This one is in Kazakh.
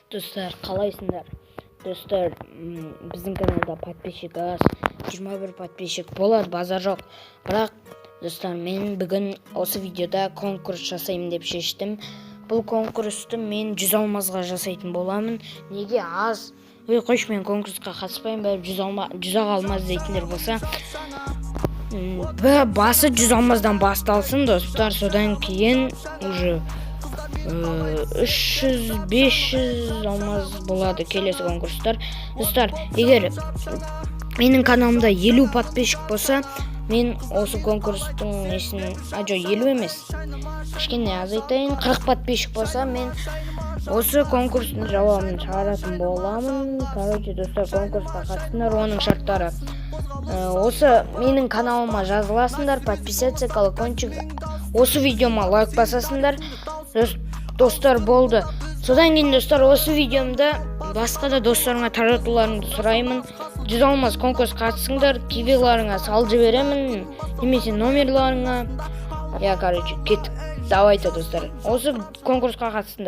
Достар, қалайсыңдар? Достар, біздің каналда подписчик аз, 21 подписчик болады, базар жоқ. Бірақ, достар, мен бүгін осы видеода конкурс жасаймын деп шештім. Бұл конкурсты мен 100 алмазға жасайтын боламын. Неге аз? Қойшы, мен конкурсқа қатыспаймын, бәрі 100 алмаз дейтіндер болса. Басы 100 алмаздан басталсын, достар, содан кейін уже 300-500 алмаз болады келесі конкурстар. Достар, егер менің каналымда 50 подписчик болса, мен осы конкурстың несін, жоқ 50 емес, кішкене азайтайын, 40 подписчик болса, мен осы конкурстың жауабын шығаратын боламын. Короче, достар, конкурсқа қатысыңдар, оның шарттары. Осы менің каналыма жазыласыңдар, подписаться, колокольчик, осы видеома лайк басасыңдар. Достар, болды. Содан кейін, достар, осы видеомда басқа да достарыңа таратуларыңды сұраймын. 100 алмаз конкурс қатысыңдар, кивиларыңа салып жіберемін, немесе номерларыңа. Короче, кеттік. Давайте, достар, осы конкурсқа қатысыңдар.